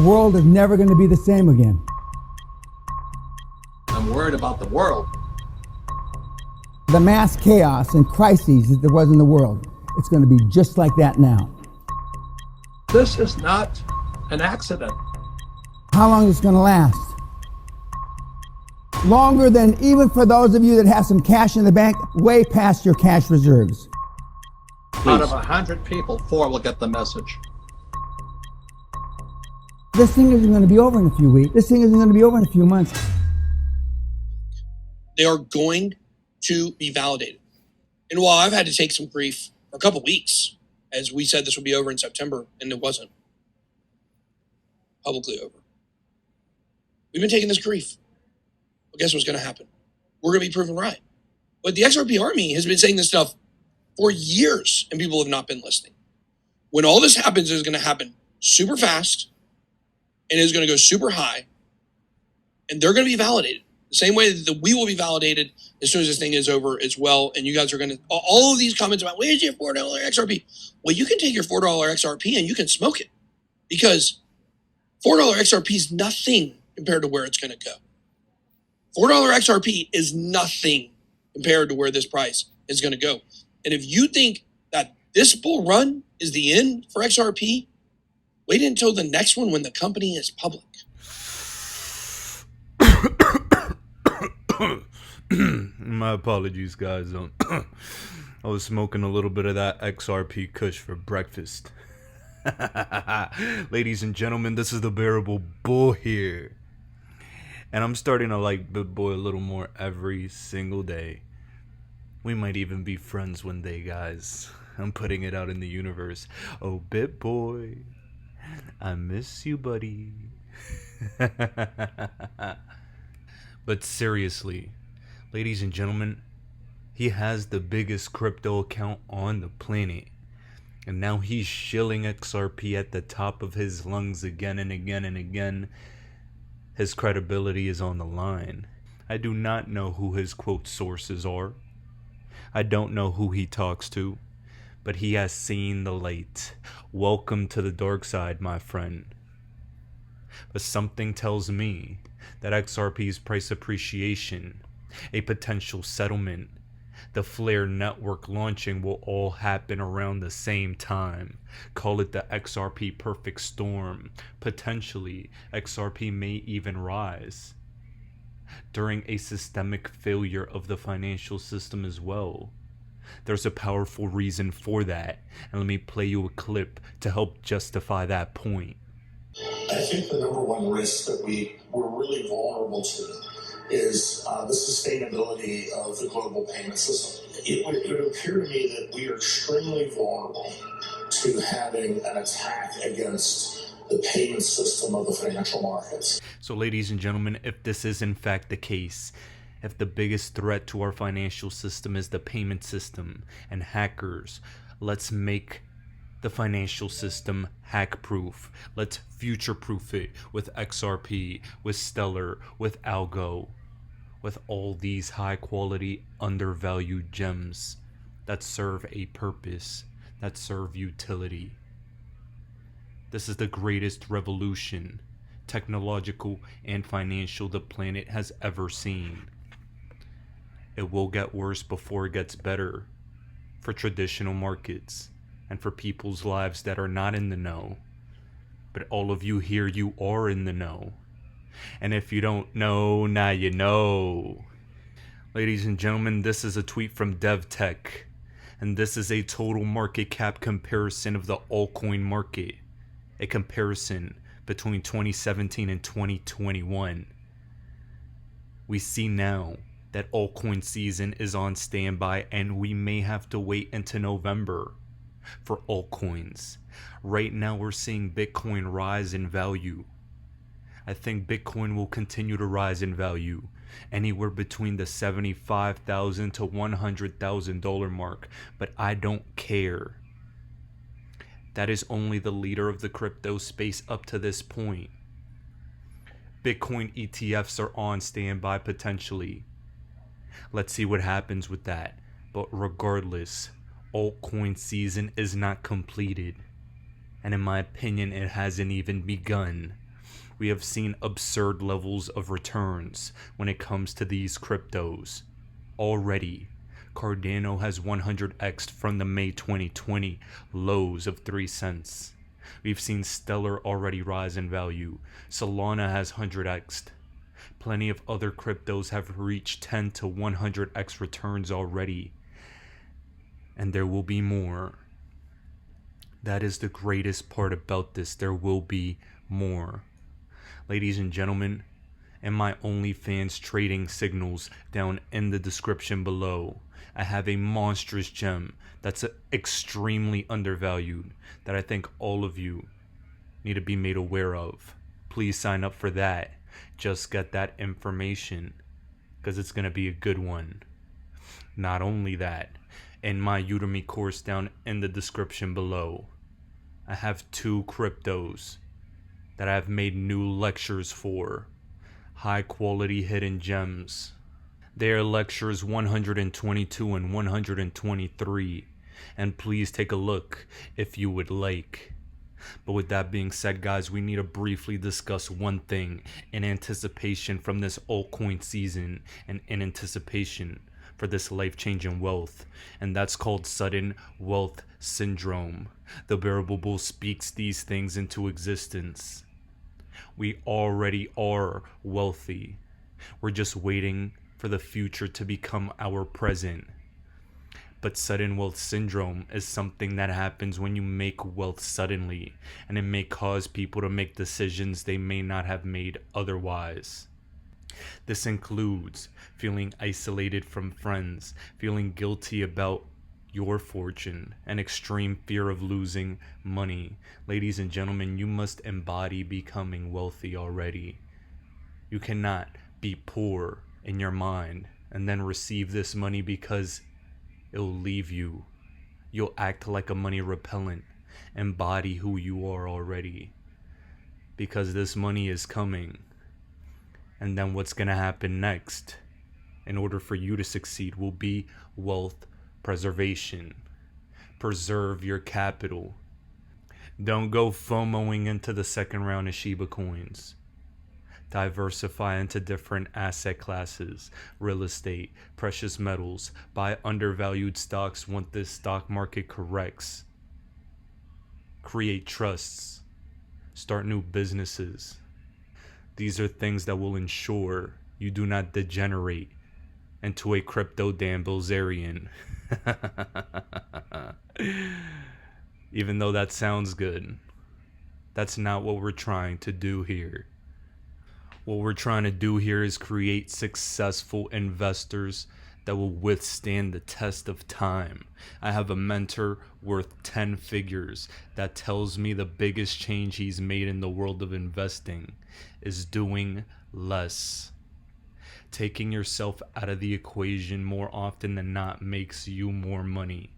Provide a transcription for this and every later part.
The world is never going to be the same again. I'm worried about the world. The mass chaos and crises that there was in the world, it's going to be just like that now. This is not an accident. How long is it going to last? Longer than even for those of you that have some cash in the bank, way past your cash reserves. Out of 100 people, 4 will get the message. This thing isn't going to be over in a few weeks. This thing isn't going to be over in a few months. They are going to be validated. And while I've had to take some grief for a couple weeks, as we said this would be over in September, and it wasn't publicly over. We've been taking this grief. Well, guess what's going to happen? We're going to be proven right. But the XRP army has been saying this stuff for years, and people have not been listening. When all this happens, it's going to happen super fast, and it's going to go super high, and they're going to be validated. The same way that we will be validated as soon as this thing is over as well. And you guys are going to, all of these comments about, where's your $4 XRP? Well, you can take your $4 XRP and you can smoke it, because $4 XRP is nothing compared to where it's going to go. $4 XRP is nothing compared to where this price is going to go. And if you think that this bull run is the end for XRP, wait until the next one when the company is public. My apologies, guys. I was smoking a little bit of that XRP Kush for breakfast. Ladies and gentlemen, this is the Bearable Bull here. And I'm starting to like BitBoy a little more every single day. We might even be friends one day, guys. I'm putting it out in the universe. Oh, BitBoy, I miss you, buddy. But seriously, ladies and gentlemen, he has the biggest crypto account on the planet. And now he's shilling XRP at the top of his lungs again and again and again. His credibility is on the line. I do not know who his quote sources are. I don't know who he talks to. But he has seen the light. Welcome to the dark side, my friend. But something tells me that XRP's price appreciation, a potential settlement, the Flare network launching will all happen around the same time. Call it the XRP perfect storm. Potentially, XRP may even rise during a systemic failure of the financial system as well. There's a powerful reason for that, and let me play you a clip to help justify that point. I think the number one risk that we're really vulnerable to is the sustainability of the global payment system. It would appear to me that we are extremely vulnerable to having an attack against the payment system of the financial markets. So, ladies and gentlemen, if this is in fact the case, if the biggest threat to our financial system is the payment system and hackers, let's make the financial system hack-proof. Let's future-proof it with XRP, with Stellar, with Algo, with all these high-quality, undervalued gems that serve a purpose, that serve utility. This is the greatest revolution, technological and financial, the planet has ever seen. It will get worse before it gets better for traditional markets and for people's lives that are not in the know. But all of you here, you are in the know. And if you don't know, now you know. Ladies and gentlemen, this is a tweet from DevTech. And this is a total market cap comparison of the altcoin market. A comparison between 2017 and 2021. We see now that altcoin season is on standby, and we may have to wait until November for altcoins. Right now we're seeing Bitcoin rise in value. I think Bitcoin will continue to rise in value anywhere between the $75,000 to $100,000 mark, but I don't care. That is only the leader of the crypto space up to this point. Bitcoin ETFs are on standby potentially. Let's see what happens with that. But regardless, altcoin season is not completed. And in my opinion, it hasn't even begun. We have seen absurd levels of returns when it comes to these cryptos. Already, Cardano has 100x'd from the May 2020 lows of 3 cents. We've seen Stellar already rise in value. Solana has 100x'd. Plenty of other cryptos have reached 10 to 100x returns already. And there will be more. That is the greatest part about this. There will be more. Ladies and gentlemen, and my OnlyFans trading signals down in the description below. I have a monstrous gem that's extremely undervalued that I think all of you need to be made aware of. Please sign up for that. Just get that information because it's going to be a good one. Not only that, in my Udemy course down in the description below, I have 2 cryptos that I've made new lectures for. High quality hidden gems. They are lectures 122 and 123. And please take a look if you would like. But with that being said, guys, we need to briefly discuss one thing in anticipation from this altcoin season and in anticipation for this life-changing wealth, and that's called sudden wealth syndrome. The Bearable Bull speaks these things into existence. We already are wealthy. We're just waiting for the future to become our present. But sudden wealth syndrome is something that happens when you make wealth suddenly, and it may cause people to make decisions they may not have made otherwise. This includes feeling isolated from friends, feeling guilty about your fortune, and extreme fear of losing money. Ladies and gentlemen, you must embody becoming wealthy already. You cannot be poor in your mind and then receive this money because it'll leave you. You'll act like a money repellent. Embody who you are already, because this money is coming. And then what's going to happen next, in order for you to succeed, will be wealth preservation. Preserve your capital. Don't go FOMOing into the second round of Shiba coins. Diversify into different asset classes, real estate, precious metals, buy undervalued stocks once this stock market corrects. Create trusts, start new businesses. These are things that will ensure you do not degenerate into a crypto Dan Bilzerian. Even though that sounds good, that's not what we're trying to do here. What we're trying to do here is create successful investors that will withstand the test of time. I have a mentor worth 10 figures that tells me the biggest change he's made in the world of investing is doing less. Taking yourself out of the equation more often than not makes you more money.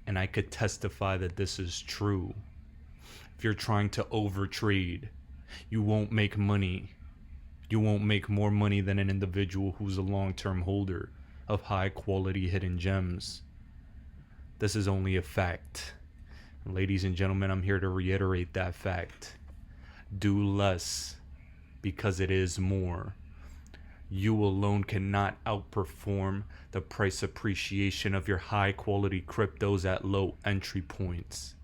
And I could testify that this is true. If you're trying to overtrade, you won't make money. You won't make more money than an individual who's a long-term holder of high-quality hidden gems. This is only a fact. Ladies and gentlemen, I'm here to reiterate that fact. Do less, because it is more. You alone cannot outperform the price appreciation of your high-quality cryptos at low entry points.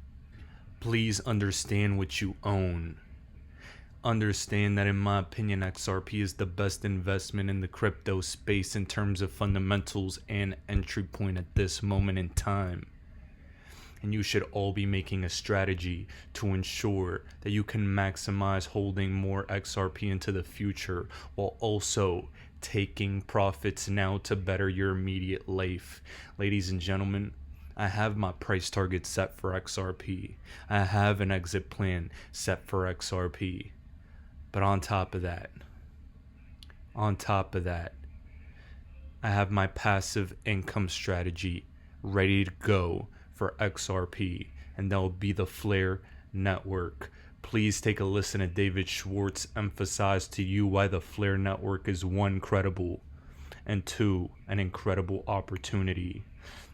Please understand what you own. Understand that, in my opinion, XRP is the best investment in the crypto space in terms of fundamentals and entry point at this moment in time. And you should all be making a strategy to ensure that you can maximize holding more XRP into the future while also taking profits now to better your immediate life. Ladies and gentlemen, I have my price target set for XRP. I have an exit plan set for XRP. But on top of that, I have my passive income strategy ready to go for XRP, and that will be the Flare Network. Please take a listen to David Schwartz emphasize to you why the Flare Network is 1, credible, and 2, an incredible opportunity.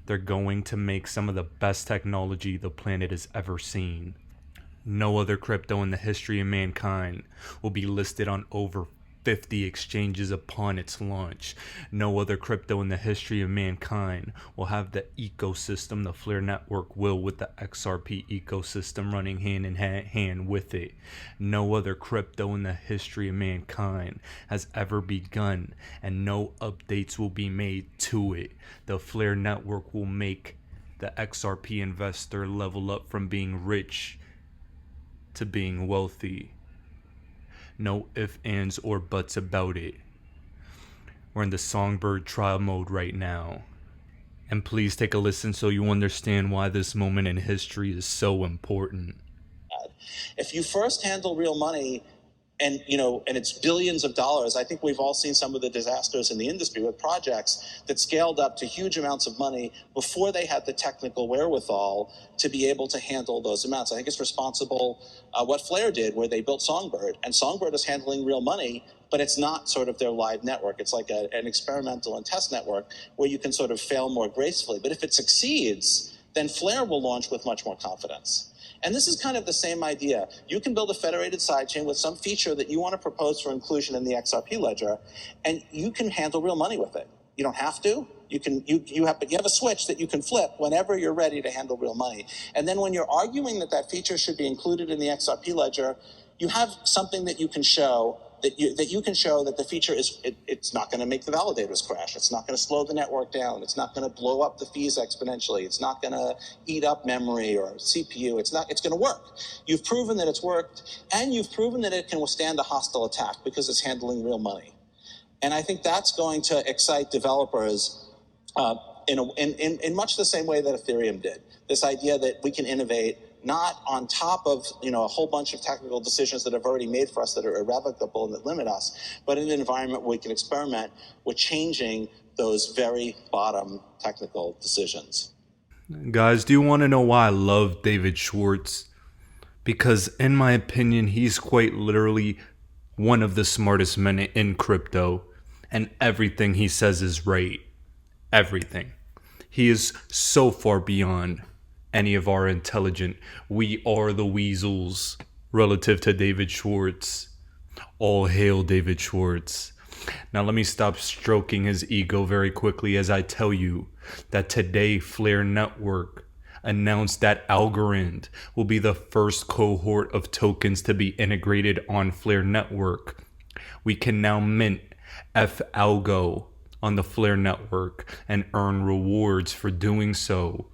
They're going to make some of the best technology the planet has ever seen. No other crypto in the history of mankind will be listed on over 50 exchanges upon its launch. No other crypto in the history of mankind will have the ecosystem the Flare network will, with the XRP ecosystem running hand in hand with it. No other crypto in the history of mankind has ever begun, and no updates will be made to it. The Flare network will make the XRP investor level up from being rich to being wealthy. No ifs, ands, or buts about it. We're in the Songbird trial mode right now. And please take a listen so you understand why this moment in history is so important. If you first handle real money, and it's billions of dollars. I think we've all seen some of the disasters in the industry with projects that scaled up to huge amounts of money before they had the technical wherewithal to be able to handle those amounts. I think it's responsible what Flare did, where they built Songbird, and Songbird is handling real money, but it's not sort of their live network. It's like an experimental and test network where you can sort of fail more gracefully. But if it succeeds, then Flare will launch with much more confidence. And this is kind of the same idea. You can build a federated sidechain with some feature that you want to propose for inclusion in the XRP ledger, and you can handle real money with it. You don't have to. You have a switch that you can flip whenever you're ready to handle real money. And then when you're arguing that feature should be included in the XRP ledger, you have something that you can show that the feature it's not going to make the validators crash. It's not going to slow the network down. It's not going to blow up the fees exponentially. It's not going to eat up memory or CPU. It's going to work. You've proven that it's worked, and you've proven that it can withstand a hostile attack because it's handling real money. And I think that's going to excite developers in much the same way that Ethereum did. This idea that we can innovate not on top of a whole bunch of technical decisions that have already made for us that are irrevocable and that limit us, but in an environment where we can experiment with changing those very bottom technical decisions. Guys, do you want to know why I love David Schwartz? Because in my opinion, he's quite literally one of the smartest men in crypto, and everything he says is right. Everything. He is so far beyond any of our intelligent "we are the weasels" relative to David Schwartz. All hail David Schwartz. Now let me stop stroking his ego very quickly as I tell you that today Flare Network announced that Algorand will be the first cohort of tokens to be integrated on Flare Network. We can now mint Algo on the Flare Network and earn rewards for doing so.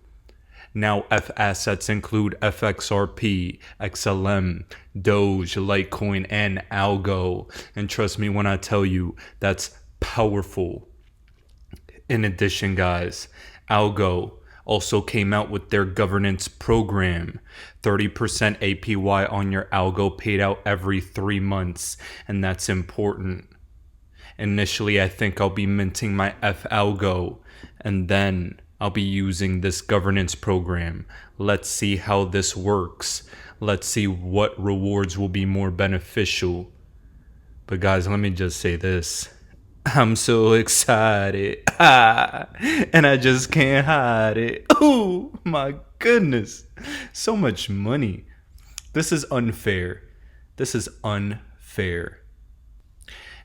Now F assets include FXRP, XLM, Doge, Litecoin, and Algo. And trust me when I tell you, that's powerful. In addition, guys, Algo also came out with their governance program. 30% APY on your Algo paid out every 3 months, and that's important. Initially, I think I'll be minting my Algo, and then I'll be using this governance program. Let's see how this works. Let's see what rewards will be more beneficial. But guys, let me just say this. I'm so excited. And I just can't hide it. Oh my goodness. So much money. This is unfair. This is unfair.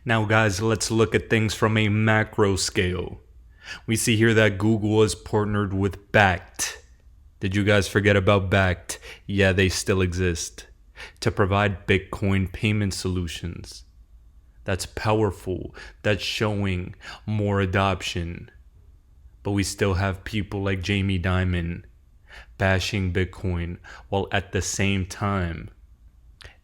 Now guys, let's look at things from a macro scale. We see here that Google has partnered with Bakkt. Did you guys forget about Bakkt? Yeah, they still exist. To provide Bitcoin payment solutions. That's powerful. That's showing more adoption. But we still have people like Jamie Dimon bashing Bitcoin while at the same time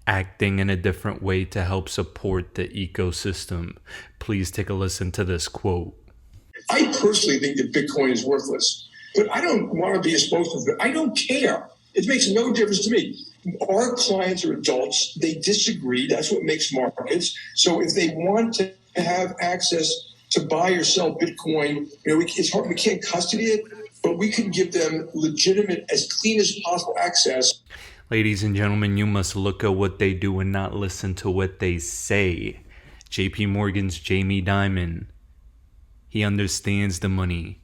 acting in a different way to help support the ecosystem. Please take a listen to this quote. I personally think that Bitcoin is worthless, but I don't want to be a spokesman. I don't care. It makes no difference to me. Our clients are adults. They disagree. That's what makes markets. So if they want to have access to buy or sell Bitcoin, it's hard. We can't custody it, but we can give them legitimate, as clean as possible access. Ladies and gentlemen, you must look at what they do and not listen to what they say. JP Morgan's Jamie Dimon. He understands the money.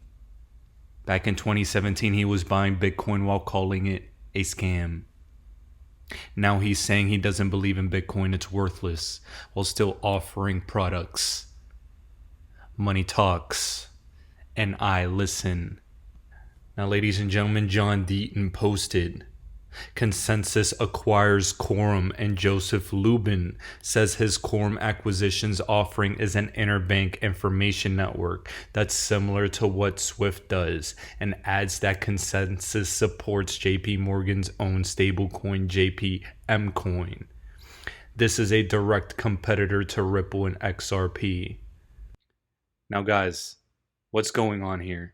Back in 2017, he was buying Bitcoin while calling it a scam. Now he's saying he doesn't believe in Bitcoin, it's worthless, while still offering products. Money talks, and I listen. Now, ladies and gentlemen, John Deaton posted, Consensus acquires Quorum, and Joseph Lubin says his Quorum acquisitions offering is an interbank information network that's similar to what Swift does, and adds that Consensus supports JP Morgan's own stablecoin JPM coin. This is a direct competitor to Ripple and XRP. Now guys, what's going on here?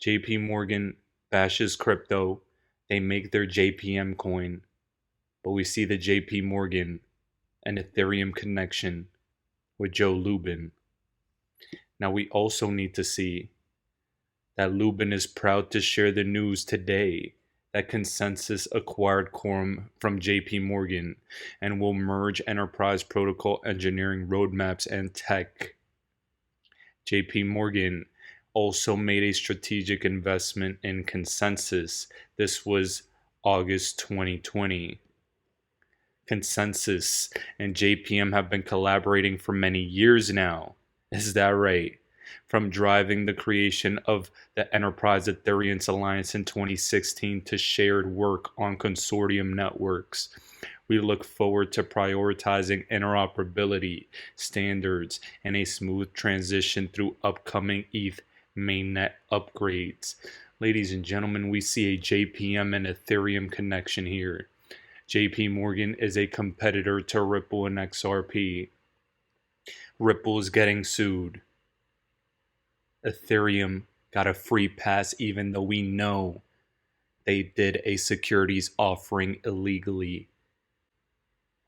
JP Morgan bashes crypto. They make their JPM coin, but we see the JP Morgan and Ethereum connection with Joe Lubin. Now we also need to see that Lubin is proud to share the news today that Consensus acquired Quorum from JP Morgan and will merge enterprise protocol engineering roadmaps and tech. JP Morgan also made a strategic investment in Consensus. This was August 2020. Consensus and JPM have been collaborating for many years now. Is that right? From driving the creation of the Enterprise Ethereum Alliance in 2016 to shared work on consortium networks. We look forward to prioritizing interoperability, standards, and a smooth transition through upcoming ETH mainnet upgrades. Ladies and gentlemen, we see a JPM and Ethereum connection here. JP Morgan is a competitor to Ripple and XRP. Ripple is getting sued. Ethereum got a free pass even though we know they did a securities offering illegally.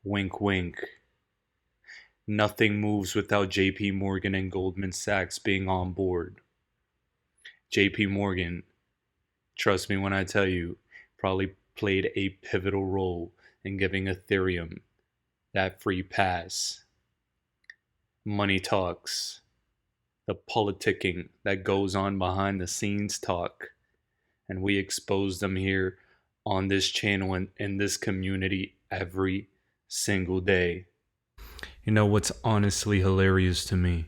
Wink wink. Nothing moves without JP Morgan and Goldman Sachs being on board. JP Morgan, trust me when I tell you, probably played a pivotal role in giving Ethereum that free pass. Money talks. The politicking that goes on behind the scenes talk. And we expose them here on this channel and in this community every single day. You know what's honestly hilarious to me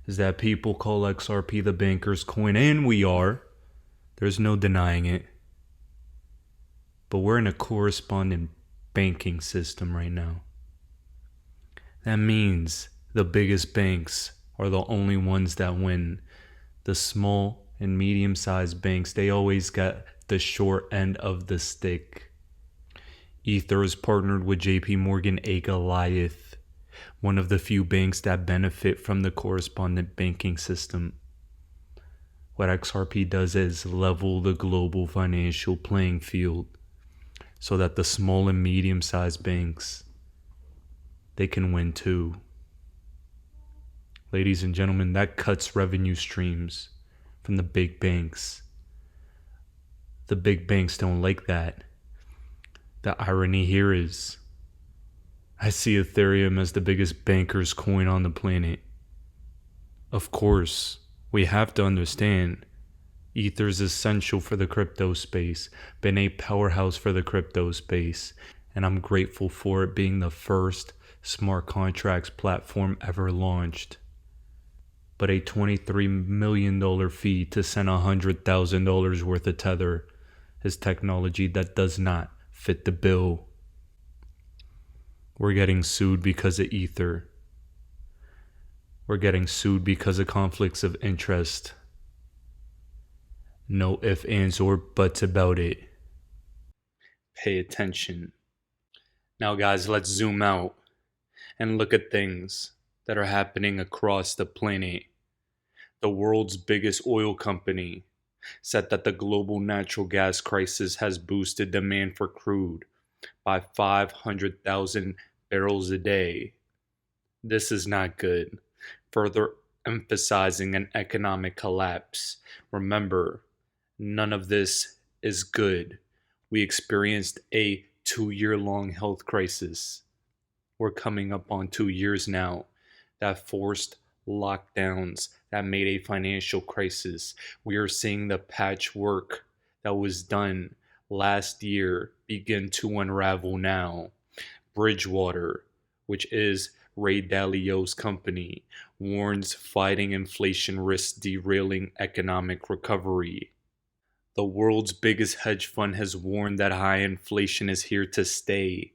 is that people call XRP the banker's coin, and we are. There's no denying it. But we're in a correspondent banking system right now. That means the biggest banks are the only ones that win. The small and medium-sized banks, they always got the short end of the stick. Ether is partnered with JP Morgan, a Goliath, one of the few banks that benefit from the correspondent banking system. What XRP does is level the global financial playing field so that the small and medium-sized banks, they can win too. Ladies and gentlemen, that cuts revenue streams from the big banks. The big banks don't like that. The irony here is, I see Ethereum as the biggest banker's coin on the planet. Of course, we have to understand, Ether is essential for the crypto space, been a powerhouse for the crypto space, and I'm grateful for it being the first smart contracts platform ever launched. But a $23 million fee to send $100,000 worth of Tether is technology that does not fit the bill. We're getting sued because of Ether. We're getting sued because of conflicts of interest. No ifs, ands, or buts about it. Pay attention. Now guys, let's zoom out and look at things that are happening across the planet. The world's biggest oil company said that the global natural gas crisis has boosted demand for crude by 500,000 barrels a day. This is not good, further emphasizing an economic collapse. Remember, none of this is good. We experienced a 2-year-long health crisis. We're coming up on 2 years now that forced lockdowns that made a financial crisis. We are seeing the patchwork that was done last year begin to unravel now. Bridgewater, which is Ray Dalio's company, warns fighting inflation risks derailing economic recovery. The world's biggest hedge fund has warned that high inflation is here to stay,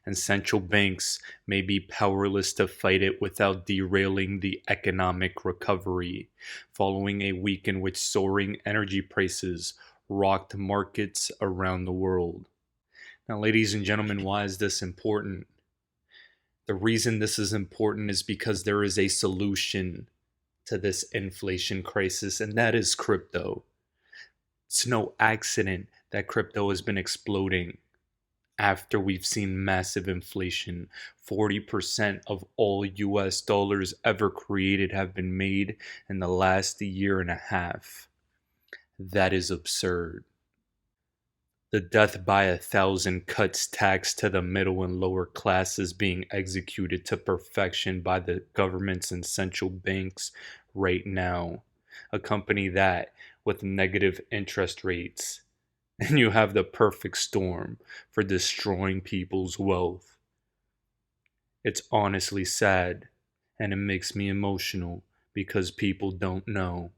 and central banks may be powerless to fight it without derailing the economic recovery, following a week in which soaring energy prices rocked markets around the world. Now, ladies and gentlemen, why is this important? The reason this is important is because there is a solution to this inflation crisis, and that is crypto. It's no accident that crypto has been exploding after we've seen massive inflation. 40% of all US dollars ever created have been made in the last year and a half. That is absurd. The death by 1,000 cuts tax to the middle and lower classes being executed to perfection by the governments and central banks right now. Accompany that with negative interest rates, and you have the perfect storm for destroying people's wealth. It's honestly sad, and it makes me emotional because people don't know.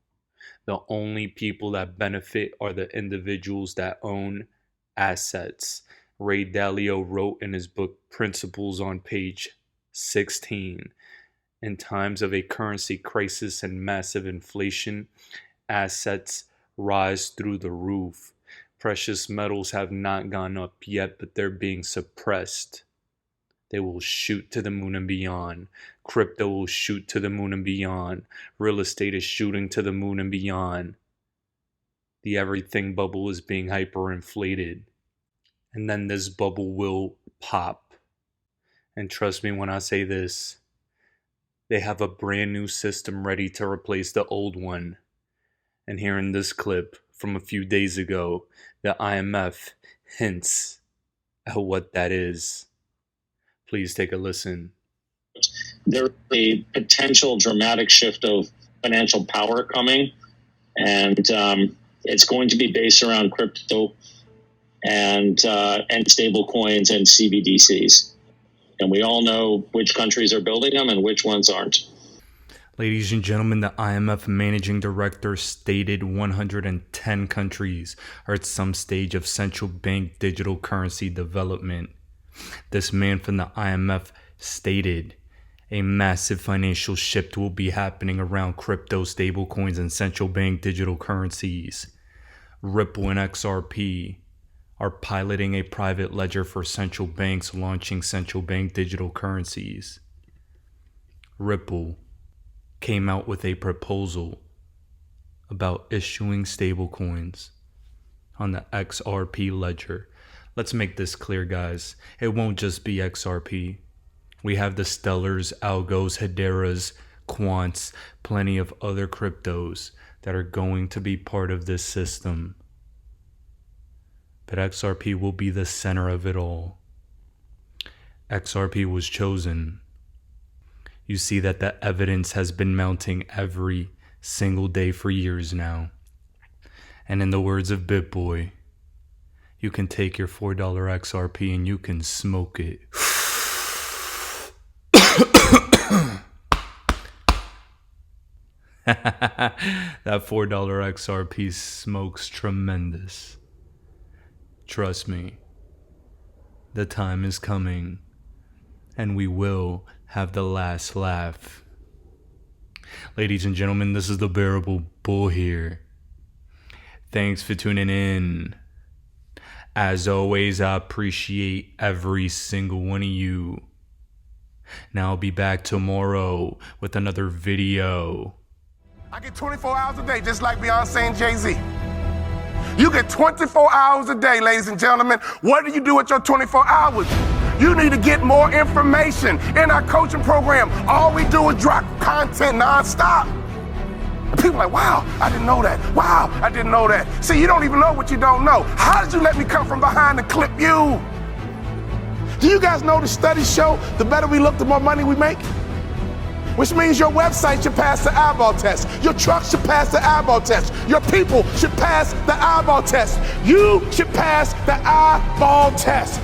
The only people that benefit are the individuals that own assets. Ray Dalio wrote in his book Principles on page 16, in times of a currency crisis and massive inflation, assets rise through the roof. Precious metals have not gone up yet, but they're being suppressed. They will shoot to the moon and beyond. Crypto will shoot to the moon and beyond. Real estate is shooting to the moon and beyond. The everything bubble is being hyperinflated. And then this bubble will pop. And trust me when I say this, they have a brand new system ready to replace the old one. And here in this clip from a few days ago, the IMF hints at what that is. Please take a listen. There's a potential dramatic shift of financial power coming, and it's going to be based around crypto and stablecoins and CBDCs. And we all know which countries are building them and which ones aren't. Ladies and gentlemen, the IMF managing director stated 110 countries are at some stage of central bank digital currency development. This man from the IMF stated a massive financial shift will be happening around crypto, stablecoins, and central bank digital currencies. Ripple and XRP are piloting a private ledger for central banks launching central bank digital currencies. Ripple came out with a proposal about issuing stablecoins on the XRP ledger. Let's make this clear, guys. It won't just be XRP. We have the Stellars, Algos, Hederas, Quants, plenty of other cryptos that are going to be part of this system. But XRP will be the center of it all. XRP was chosen. You see that the evidence has been mounting every single day for years now. And in the words of BitBoy, you can take your $4 XRP and you can smoke it. That $4 XRP smokes tremendous. Trust me, the time is coming, and we will have the last laugh. Ladies and gentlemen, this is the Bearable Bull here. Thanks for tuning in. As always, I appreciate every single one of you. Now I'll be back tomorrow with another video. I get 24 hours a day, just like Beyonce and Jay-Z. You get 24 hours a day, ladies and gentlemen. What do you do with your 24 hours? You need to get more information. In our coaching program, all we do is drop content nonstop. And people are like, wow, I didn't know that. Wow, I didn't know that. See, you don't even know what you don't know. How did you let me come from behind and clip you? Do you guys know the studies show the better we look, the more money we make? which means your website should pass the eyeball test. Your truck should pass the eyeball test. Your people should pass the eyeball test. You should pass the eyeball test.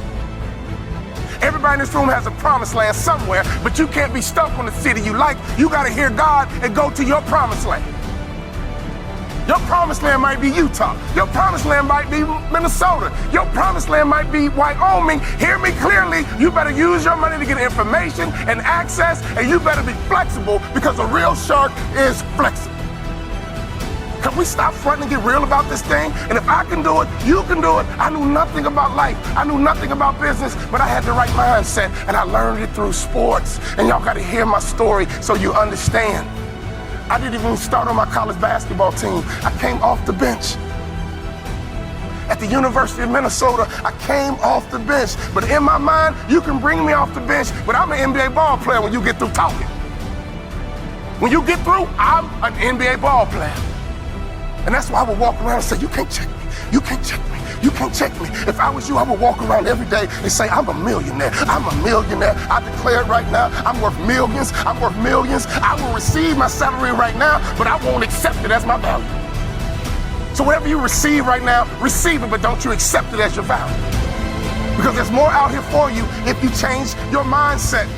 Everybody in this room has a promised land somewhere, but you can't be stuck on the city you like. You got to hear God and go to your promised land. Your promised land might be Utah. Your promised land might be Minnesota. Your promised land might be Wyoming. Hear me clearly. You better use your money to get information and access, and you better be flexible because a real shark is flexible. Can we stop fronting and get real about this thing? And if I can do it, you can do it. I knew nothing about life. I knew nothing about business, but I had the right mindset, and I learned it through sports. And y'all got to hear my story so you understand. I didn't even start on my college basketball team. I came off the bench. At the University of Minnesota, I came off the bench. But in my mind, you can bring me off the bench, but I'm an NBA ball player when you get through talking. When you get through, I'm an NBA ball player. And that's why I would walk around and say, you can't check me. You can't check me. You can't check me. If I was you, I would walk around every day and say, I'm a millionaire. I'm a millionaire. I declare it right now. I'm worth millions. I'm worth millions. I will receive my salary right now, but I won't accept it as my value. So whatever you receive right now, receive it, but don't you accept it as your value. Because there's more out here for you if you change your mindset.